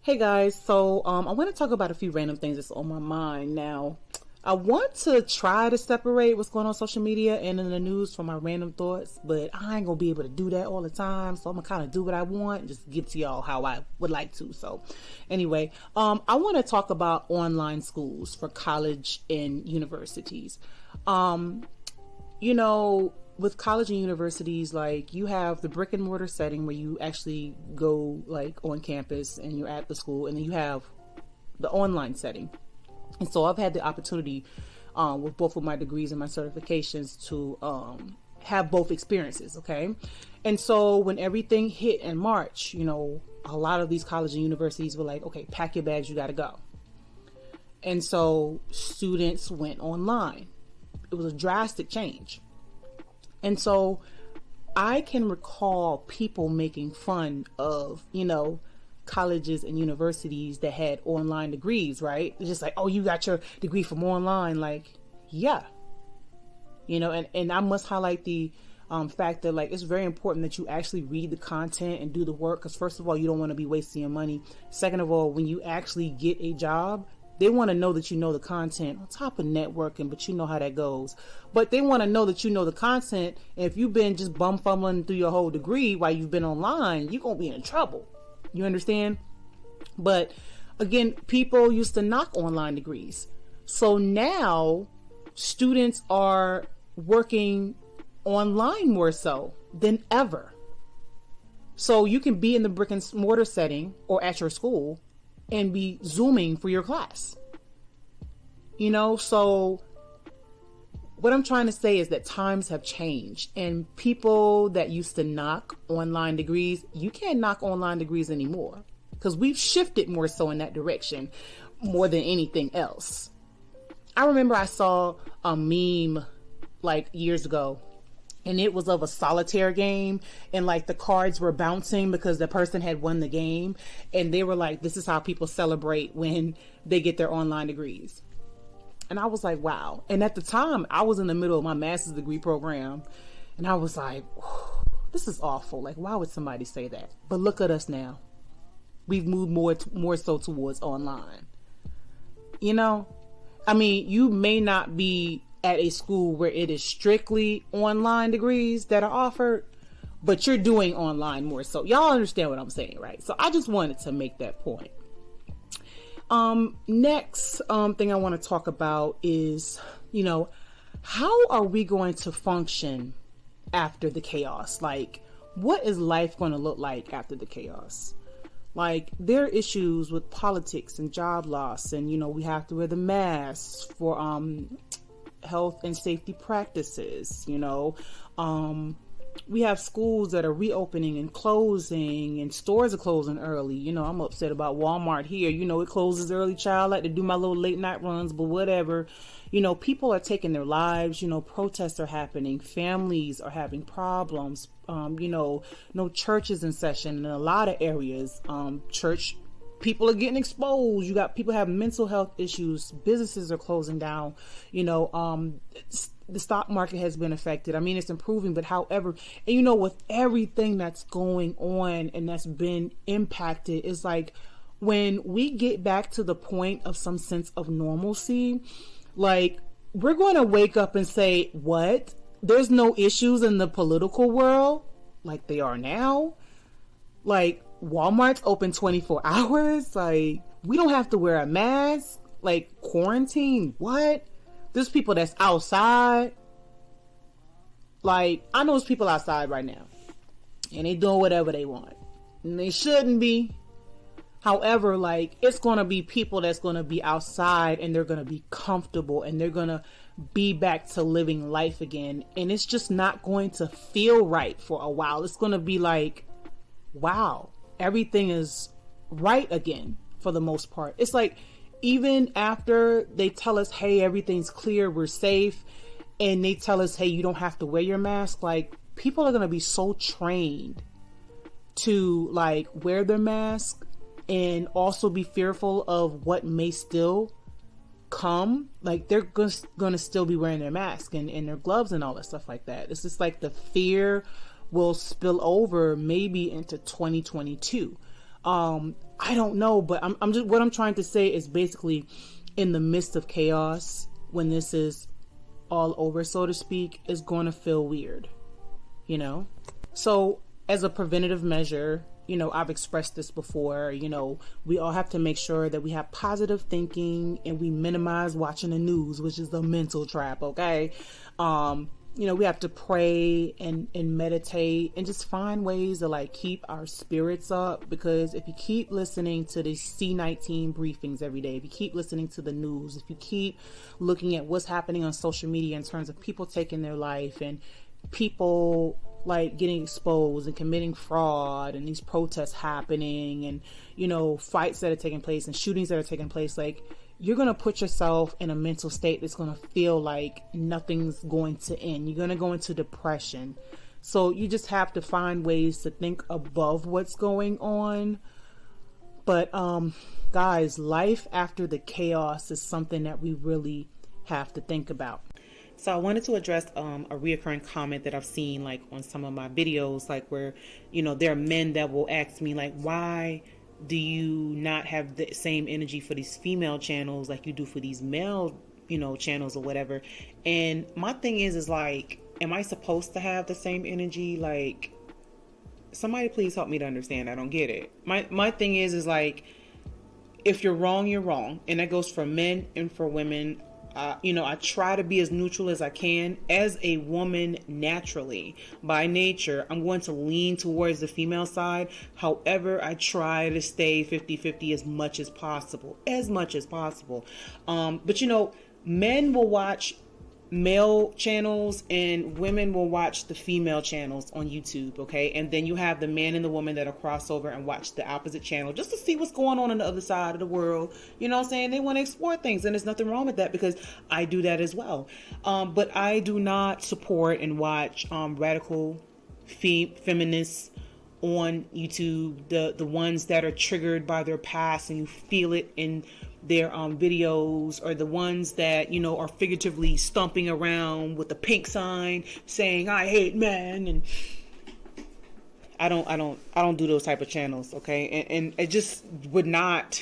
Hey guys, so I want to talk about a few random things that's on my mind now. I want to try to separate what's going on social media and in the news from my random thoughts, but I ain't gonna be able to do that all the time. So I'm gonna kind of do what I want, and just give to y'all how I would like to. So anyway, I want to talk about online schools for college and universities. You know, with college and universities, like, you have the brick and mortar setting where you actually go like on campus and you're at the school, and then you have the online setting. And so I've had the opportunity with both of my degrees and my certifications to have both experiences. Okay. And so when everything hit in March, you know, a lot of these colleges and universities were like, okay, pack your bags, you got to go. And so students went online. It was a drastic change. And so I can recall people making fun of, you know, colleges and universities that had online degrees, right? It's just like, oh, you got your degree from online. Like, yeah. You know, and I must highlight the fact that, like, it's very important that you actually read the content and do the work. Because first of all, you don't want to be wasting your money. Second of all, when you actually get a job, they want to know that you know the content on top of networking, but you know how that goes. But they want to know that you know the content. And if you've been just bum fumbling through your whole degree while you've been online, you're going to be in trouble. You understand? But again, people used to knock online degrees. So now students are working online more so than ever. So you can be in the brick and mortar setting or at your school and be Zooming for your class. You know, so what I'm trying to say is that times have changed, and people that used to knock online degrees, you can't knock online degrees anymore, because we've shifted more so in that direction more than anything else. I remember I saw a meme like years ago, and it was of a solitaire game, and like the cards were bouncing because the person had won the game, and they were like, this is how people celebrate when they get their online degrees. And I was like, wow. And at the time, I was in the middle of my master's degree program, and I was like, this is awful. Like, why would somebody say that? But look at us now. We've moved more so towards online. You know, I mean, you may not be at a school where it is strictly online degrees that are offered, but you're doing online more so. Y'all understand what I'm saying, right? So I just wanted to make that point. Next thing I want to talk about is, you know, how are we going to function after the chaos? Like, what is life going to look like after the chaos? Like, there are issues with politics and job loss, and, you know, we have to wear the masks for health and safety practices. You know, we have schools that are reopening and closing, and stores are closing early. You know, I'm upset about Walmart here. You know, it closes early, child. I like to do my little late night runs, but whatever. You know, people are taking their lives. You know, protests are happening. Families are having problems. You know, no churches in session in a lot of areas. Church people are getting exposed. You got people having mental health issues. Businesses are closing down. You know, the stock market has been affected. I mean, it's improving, but however, and you know, with everything that's going on and that's been impacted, it's like when we get back to the point of some sense of normalcy, like, we're going to wake up and say, what? There's no issues in the political world like they are now? Like, Walmart's open 24 hours? Like, we don't have to wear a mask? Like, quarantine? What? There's people that's outside. Like, I know there's people outside right now, and they doing whatever they want, and they shouldn't be. However, like, it's going to be people that's going to be outside, and they're going to be comfortable, and they're going to be back to living life again. And it's just not going to feel right for a while. It's going to be like, wow, everything is right again for the most part. It's like, even after they tell us, hey, everything's clear, we're safe, and they tell us, hey, you don't have to wear your mask, like, people are going to be so trained to, like, wear their mask and also be fearful of what may still come. Like, they're going to still be wearing their mask and their gloves and all that stuff like that. It's just like the fear will spill over maybe into 2022. I don't know, but I'm just, what I'm trying to say is basically in the midst of chaos, when this is all over, so to speak, is going to feel weird, you know? So as a preventative measure, you know, I've expressed this before, you know, we all have to make sure that we have positive thinking and we minimize watching the news, which is the mental trap, okay? You know, we have to pray and meditate and just find ways to like keep our spirits up, because if you keep listening to the C19 briefings every day, if you keep listening to the news, if you keep looking at what's happening on social media in terms of people taking their life and people like getting exposed and committing fraud and these protests happening and, you know, fights that are taking place and shootings that are taking place, like, you're going to put yourself in a mental state that's going to feel like nothing's going to end. You're going to go into depression. So you just have to find ways to think above what's going on. But guys, life after the chaos is something that we really have to think about. So I wanted to address a reoccurring comment that I've seen like on some of my videos, like where, you know, there are men that will ask me like, why do you not have the same energy for these female channels like you do for these male, you know, channels or whatever? And my thing is like, am I supposed to have the same energy? Like, somebody please help me to understand. I don't get it. My thing is like, if you're wrong, you're wrong. And that goes for men and for women. You know, I try to be as neutral as I can. As a woman, naturally, by nature, I'm going to lean towards the female side. However, I try to stay 50-50 as much as possible. But, you know, men will watch male channels and women will watch the female channels on YouTube, okay? And then you have the man and the woman that'll cross over and watch the opposite channel just to see what's going on the other side of the world. You know what I'm saying? They want to explore things, and there's nothing wrong with that because I do that as well. But I do not support and watch radical feminists on YouTube, the ones that are triggered by their past and you feel it in their videos, or the ones that, you know, are figuratively stomping around with the pink sign saying I hate men. And I don't do those type of channels, okay? And it just would not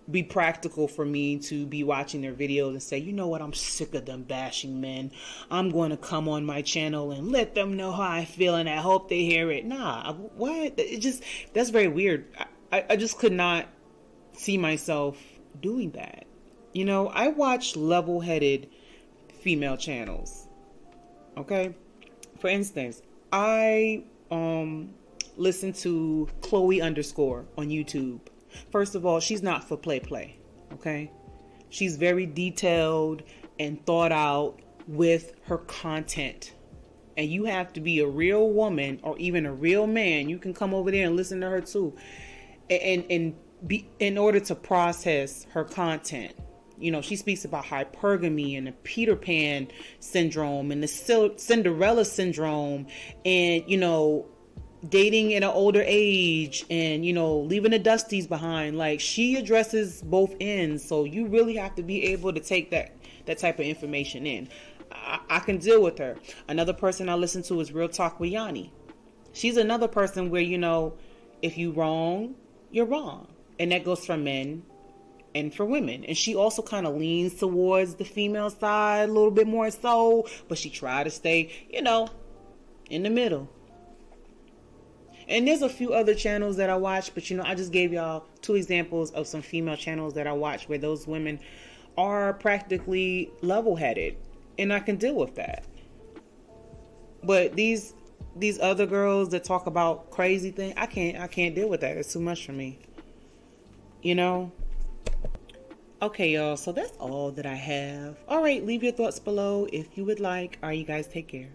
be practical for me to be watching their videos and say, you know what, I'm sick of them bashing men. I'm going to come on my channel and let them know how I feel and I hope they hear it. Nah, what? That's very weird. I just could not see myself doing that. You know, I watch level-headed female channels, okay? For instance, I listen to Chloe _ on YouTube. First of all, she's not for play, okay? She's very detailed and thought out with her content. And you have to be a real woman or even a real man. You can come over there and listen to her too. And be in order to process her content. You know, she speaks about hypergamy and the Peter Pan syndrome and the Cinderella syndrome and, you know, dating in an older age and, you know, leaving the dusties behind. Like, she addresses both ends. So you really have to be able to take that type of information in. I can deal with her. Another person I listen to is Real Talk with Yanni. She's another person where, you know, if you wrong, you're wrong. And that goes for men and for women. And she also kind of leans towards the female side a little bit more so, but she tried to stay, you know, in the middle. And there's a few other channels that I watch, but, you know, I just gave y'all 2 examples of some female channels that I watch where those women are practically level-headed, and I can deal with that. But these other girls that talk about crazy things, I can't deal with that. It's too much for me. You know? Okay, y'all, so that's all that I have. All right, leave your thoughts below if you would like. All right, you guys, take care.